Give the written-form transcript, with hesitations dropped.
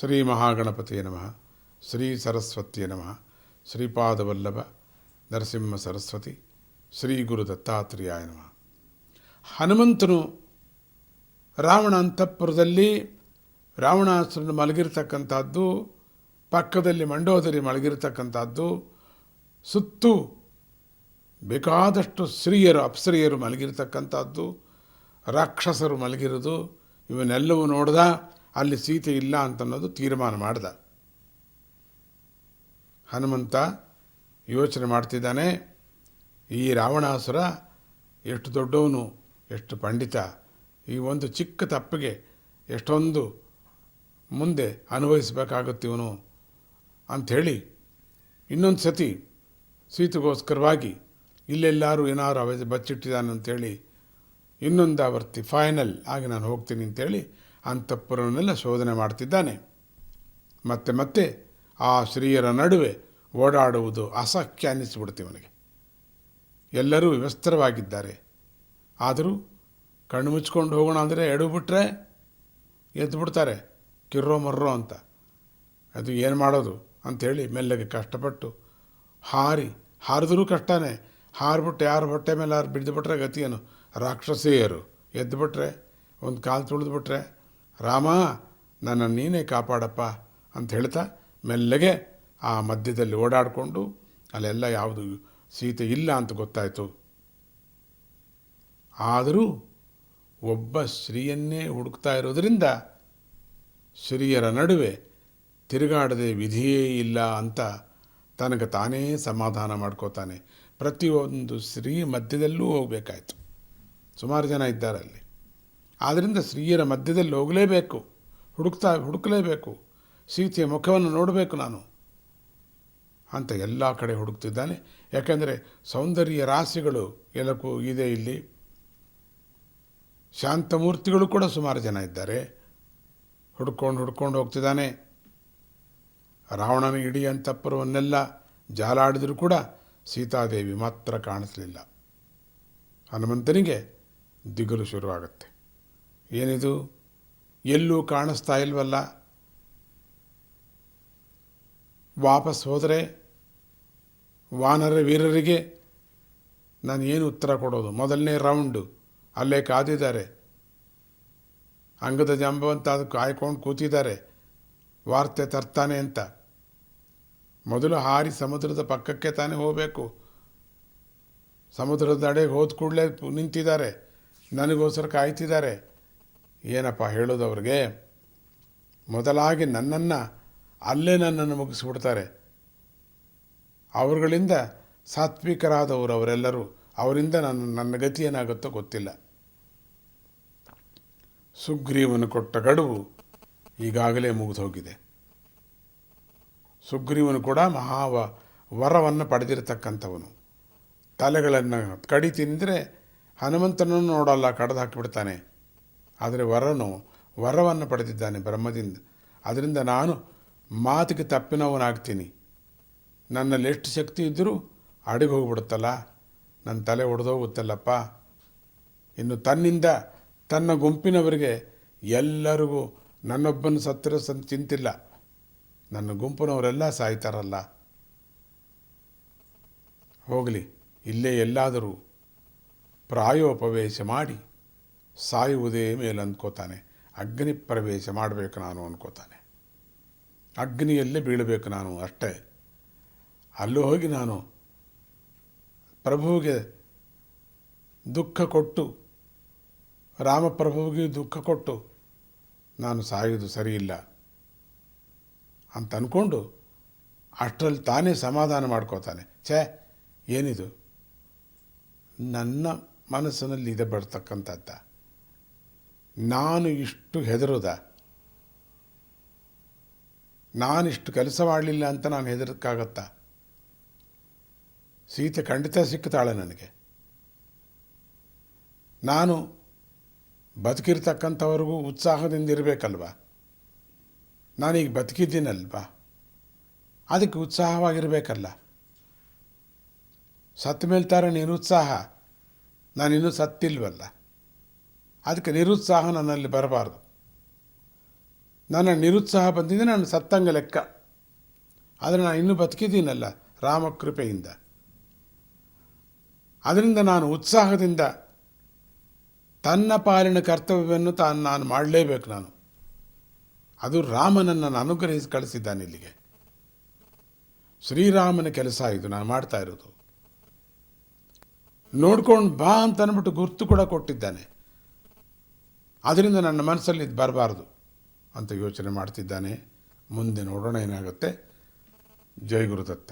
ಶ್ರೀ ಮಹಾಗಣಪತಿಯ ನಮಃ. ಶ್ರೀ ಸರಸ್ವತಿಯ ನಮಃ. ಶ್ರೀಪಾದವಲ್ಲಭ ನರಸಿಂಹ ಸರಸ್ವತಿ ಶ್ರೀ ಗುರು ದತ್ತಾತ್ರೇಯಾಯ ನಮಃ. ಹನುಮಂತನು ರಾವಣ ಅಂತಃಪುರದಲ್ಲಿ ರಾವಣಾಸುರನು ಮಲಗಿರ್ತಕ್ಕಂಥದ್ದು, ಪಕ್ಕದಲ್ಲಿ ಮಂಡೋದರಿ ಮಲಗಿರ್ತಕ್ಕಂಥದ್ದು, ಸುತ್ತು ಬೇಕಾದಷ್ಟು ಸ್ತ್ರೀಯರು ಅಪ್ಸರಿಯರು ಮಲಗಿರ್ತಕ್ಕಂಥದ್ದು, ರಾಕ್ಷಸರು ಮಲಗಿರೋದು, ಇವನ್ನೆಲ್ಲವೂ ನೋಡ್ದ. ಅಲ್ಲಿ ಸೀತೆ ಇಲ್ಲ ಅಂತನ್ನೋದು ತೀರ್ಮಾನ ಮಾಡ್ದ. ಹನುಮಂತ ಯೋಚನೆ ಮಾಡ್ತಿದ್ದಾನೆ, ಈ ರಾವಣಾಸುರ ಎಷ್ಟು ದೊಡ್ಡವನು, ಎಷ್ಟು ಪಂಡಿತ, ಈ ಒಂದು ಚಿಕ್ಕ ತಪ್ಪಿಗೆ ಎಷ್ಟೊಂದು ಮುಂದೆ ಅನುಭವಿಸಬೇಕಾಗುತ್ತೀವನು ಅಂಥೇಳಿ ಇನ್ನೊಂದು ಸತಿ ಸೀತೆಗೋಸ್ಕರವಾಗಿ ಇಲ್ಲೆಲ್ಲರೂ ಏನಾರು ಬಚ್ಚಿಟ್ಟಿದ್ದಾನೆ ಅಂಥೇಳಿ ಇನ್ನೊಂದು ಆವರ್ತಿ ಫೈನಲ್ ಆಗಿ ನಾನು ಹೋಗ್ತೀನಿ ಅಂತೇಳಿ ಅಂತಃಪುರವನ್ನೆಲ್ಲ ಶೋಧನೆ ಮಾಡ್ತಿದ್ದಾನೆ. ಮತ್ತೆ ಮತ್ತೆ ಆ ಸ್ತ್ರೀಯರ ನಡುವೆ ಓಡಾಡುವುದು ಅಸಹ್ಯ ಅನ್ನಿಸ್ಬಿಡ್ತೀವಿ ಅವನಿಗೆ. ಎಲ್ಲರೂ ವ್ಯವಸ್ಥರವಾಗಿದ್ದಾರೆ, ಆದರೂ ಕಣ್ಣು ಮುಚ್ಕೊಂಡು ಹೋಗೋಣ ಅಂದರೆ ಎಡಬಿಟ್ರೆ ಎದ್ದು ಬಿಡ್ತಾರೆ ಕಿರ್ರೋ ಮರ್ರೋ ಅಂತ. ಅದು ಏನು ಮಾಡೋದು ಅಂಥೇಳಿ ಮೆಲ್ಲಗೆ ಕಷ್ಟಪಟ್ಟು ಹಾರಿದ್ರೂ ಕಷ್ಟನೇ. ಹಾರಿಬಿಟ್ಟು ಯಾರು ಹೊಟ್ಟೆ ಮೇಲೆ ಯಾರು ಬಿದ್ದುಬಿಟ್ರೆ ಗತಿಯೇನು? ರಾಕ್ಷಸಿಯರು ಎದ್ದುಬಿಟ್ರೆ, ಒಂದು ಕಾಲು ತುಳಿದ್ಬಿಟ್ರೆ, ರಾಮ ನನ್ನ ನೀನೇ ಕಾಪಾಡಪ್ಪ ಅಂತ ಹೇಳ್ತಾ ಮೆಲ್ಲಗೆ ಆ ಮಧ್ಯದಲ್ಲಿ ಓಡಾಡಿಕೊಂಡು ಅಲ್ಲೆಲ್ಲ ಯಾವುದು ಸೀತೆ ಇಲ್ಲ ಅಂತ ಗೊತ್ತಾಯಿತು. ಆದರೂ ಒಬ್ಬ ಸ್ತ್ರೀಯನ್ನೇ ಹುಡುಕ್ತಾ ಇರೋದರಿಂದ ಸ್ತ್ರೀಯರ ನಡುವೆ ತಿರುಗಾಡದೆ ವಿಧಿಯೇ ಇಲ್ಲ ಅಂತ ತನಗೆ ತಾನೇ ಸಮಾಧಾನ ಮಾಡ್ಕೋತಾನೆ. ಪ್ರತಿಯೊಂದು ಸ್ತ್ರೀ ಮಧ್ಯದಲ್ಲೂ ಹೋಗಬೇಕಾಯ್ತು. ಸುಮಾರು ಜನ ಇದ್ದಾರೆ ಅಲ್ಲಿ, ಆದ್ದರಿಂದ ಸ್ತ್ರೀಯರ ಮಧ್ಯದಲ್ಲಿ ಹೋಗಲೇಬೇಕು, ಹುಡುಕಲೇಬೇಕು, ಸೀತೆಯ ಮುಖವನ್ನು ನೋಡಬೇಕು ನಾನು ಅಂತ ಎಲ್ಲ ಕಡೆ ಹುಡುಕ್ತಿದ್ದಾನೆ. ಯಾಕೆಂದರೆ ಸೌಂದರ್ಯ ರಾಶಿಗಳು ಎಲ್ಲಕ್ಕೂ ಇದೆ ಇಲ್ಲಿ. ಶಾಂತಮೂರ್ತಿಗಳು ಕೂಡ ಸುಮಾರು ಜನ ಇದ್ದಾರೆ. ಹುಡ್ಕೊಂಡು ಹೋಗ್ತಿದ್ದಾನೆ. ರಾವಣನ ಇಡೀ ಅಂತಃಪುರವನ್ನೆಲ್ಲ ಜಾಲಾಡಿದರೂ ಕೂಡ ಸೀತಾದೇವಿ ಮಾತ್ರ ಕಾಣಿಸಲಿಲ್ಲ. ಹನುಮಂತನಿಗೆ ದಿಗಲು ಶುರುವಾಗುತ್ತೆ. ಏನಿದು, ಎಲ್ಲೂ ಕಾಣಿಸ್ತಾ ಇಲ್ವಲ್ಲ? ವಾಪಸ್ ಹೋದರೆ ವಾನರ ವೀರರಿಗೆ ನಾನು ಏನು ಉತ್ತರ ಕೊಡೋದು? ಮೊದಲನೇ ರೌಂಡು ಅಲ್ಲೇ ಕಾದಿದ್ದಾರೆ. ಅಂಗದ ಜಂಬವಂತ ಅದು ಕಾಯ್ಕೊಂಡು ಕೂತಿದ್ದಾರೆ, ವಾರ್ತೆ ತರ್ತಾನೆ ಅಂತ. ಮೊದಲು ಹಾರಿ ಸಮುದ್ರದ ಪಕ್ಕಕ್ಕೆ ತಾನೇ ಹೋಗಬೇಕು. ಸಮುದ್ರದ ಅಡೆಗೆ ಹೋದ ಕೂಡಲೇ ನಿಂತಿದ್ದಾರೆ, ನನಗೋಸ್ಕರ ಕಾಯ್ತಿದ್ದಾರೆ. ಏನಪ್ಪ ಹೇಳೋದು ಅವ್ರಿಗೆ? ಮೊದಲಾಗಿ ನನ್ನನ್ನು ಮುಗಿಸ್ಬಿಡ್ತಾರೆ. ಅವರುಗಳಿಂದ ಸಾತ್ವಿಕರಾದವರು ಅವರೆಲ್ಲರೂ, ಅವರಿಂದ ನನ್ನ ಗತಿ ಏನಾಗುತ್ತೋ ಗೊತ್ತಿಲ್ಲ. ಸುಗ್ರೀವನು ಕೊಟ್ಟ ಗಡುವು ಈಗಾಗಲೇ ಮುಗಿದು ಹೋಗಿದೆ. ಸುಗ್ರೀವನು ಕೂಡ ವರವನ್ನು ಪಡೆದಿರತಕ್ಕಂಥವನು. ತಲೆಗಳನ್ನು ಕಡಿ ತಿಂದರೆ ಹನುಮಂತನನ್ನು ನೋಡಲ್ಲ, ಕಡ್ದು ಹಾಕಿಬಿಡ್ತಾನೆ. ಆದರೆ ವರವನ್ನು ಪಡೆದಿದ್ದಾನೆ ಬ್ರಹ್ಮದಿಂದ. ಅದರಿಂದ ನಾನು ಮಾತಿಗೆ ತಪ್ಪಿನವನಾಗ್ತೀನಿ. ನನ್ನಲ್ಲಿ ಎಷ್ಟು ಶಕ್ತಿ ಇದ್ದರೂ ಅಡಿಗೆ ಹೋಗ್ಬಿಡುತ್ತಲ್ಲ, ನನ್ನ ತಲೆ ಒಡೆದೋಗುತ್ತಲ್ಲಪ್ಪ. ಇನ್ನು ತನ್ನಿಂದ ತನ್ನ ಗುಂಪಿನವರಿಗೆ ಎಲ್ಲರಿಗೂ ನನ್ನೊಬ್ಬನ ಸತ್ತಿರೋ ಚಿಂತಿಲ್ಲ, ನನ್ನ ಗುಂಪಿನವರೆಲ್ಲ ಸಾಯ್ತಾರಲ್ಲ. ಹೋಗಲಿ, ಇಲ್ಲೇ ಎಲ್ಲಾದರೂ ಪ್ರಾಯೋಪವೇಶ ಮಾಡಿ ಸಾಯುವುದೇ ಮೇಲೆ ಅಂದ್ಕೋತಾನೆ. ಅಗ್ನಿ ಪ್ರವೇಶ ಮಾಡಬೇಕು ನಾನು ಅಂದ್ಕೋತಾನೆ. ಅಗ್ನಿಯಲ್ಲೇ ಬೀಳಬೇಕು ನಾನು ಅಷ್ಟೇ. ಅಲ್ಲೂ ಹೋಗಿ ನಾನು ಪ್ರಭುವಿಗೆ ದುಃಖ ಕೊಟ್ಟು, ರಾಮಪ್ರಭುವಿಗೆ ದುಃಖ ಕೊಟ್ಟು ನಾನು ಸಾಯುವುದು ಸರಿಯಿಲ್ಲ ಅಂತ ಅಂದ್ಕೊಂಡು ಅಷ್ಟರಲ್ಲಿ ತಾನೇ ಸಮಾಧಾನ ಮಾಡ್ಕೋತಾನೆ. ಏನಿದು ನನ್ನ ಮನಸ್ಸಿನಲ್ಲಿ ಇದೆ ಬರ್ತಕ್ಕಂಥದ್ದ, ನಾನು ಇಷ್ಟು ಹೆದರೋದ? ನಾನಿಷ್ಟು ಕೆಲಸ ಮಾಡಲಿಲ್ಲ ಅಂತ ನಾನು ಹೆದರಕ್ಕಾಗತ್ತಾ? ಸೀತೆ ಖಂಡಿತ ಸಿಕ್ತಾಳೆ ನನಗೆ. ನಾನು ಬದುಕಿರ್ತಕ್ಕಂಥವ್ರಿಗೂ ಉತ್ಸಾಹದಿಂದ ಇರಬೇಕಲ್ವ? ನಾನೀಗ ಬದುಕಿದ್ದೀನಲ್ವ, ಅದಕ್ಕೆ ಉತ್ಸಾಹವಾಗಿರಬೇಕಲ್ಲ. ಸತ್ತ ಮೇಲೆ ತಾರೆ ನಿರುತ್ಸಾಹ, ನಾನಿನ್ನೂ ಸತ್ತಿಲ್ವಲ್ಲ, ಅದಕ್ಕೆ ನಿರುತ್ಸಾಹ ನನ್ನಲ್ಲಿ ಬರಬಾರ್ದು. ನನ್ನ ನಿರುತ್ಸಾಹ ಬಂದಿದೆ, ನಾನು ಸತ್ತಂಗ ಲೆಕ್ಕ. ಆದರೆ ನಾನು ಇನ್ನೂ ಬದುಕಿದ್ದೀನಲ್ಲ ರಾಮಕೃಪೆಯಿಂದ. ಅದರಿಂದ ನಾನು ಉತ್ಸಾಹದಿಂದ ತನ್ನ ಪಾಲಿನ ಕರ್ತವ್ಯವನ್ನು ನಾನು ಮಾಡಲೇಬೇಕು. ಅದು ರಾಮನನ್ನು ಅನುಗ್ರಹಿಸಿ ಕಳಿಸಿದ್ದಾನೆ ಇಲ್ಲಿಗೆ. ಶ್ರೀರಾಮನ ಕೆಲಸ ಇದು ನಾನು ಮಾಡ್ತಾ ಇರೋದು. ನೋಡ್ಕೊಂಡು ಬಾ ಅಂತ ಅಂದ್ಬಿಟ್ಟು ಗುರ್ತು ಕೂಡ ಕೊಟ್ಟಿದ್ದಾನೆ. ಅದರಿಂದ ನನ್ನ ಮನಸ್ಸಲ್ಲಿ ಇದು ಬರಬಾರ್ದು ಅಂತ ಯೋಚನೆ ಮಾಡ್ತಿದ್ದಾನೆ. ಮುಂದೆ ನೋಡೋಣ ಏನಾಗುತ್ತೆ. ಜೈ ಗುರುದತ್ತ.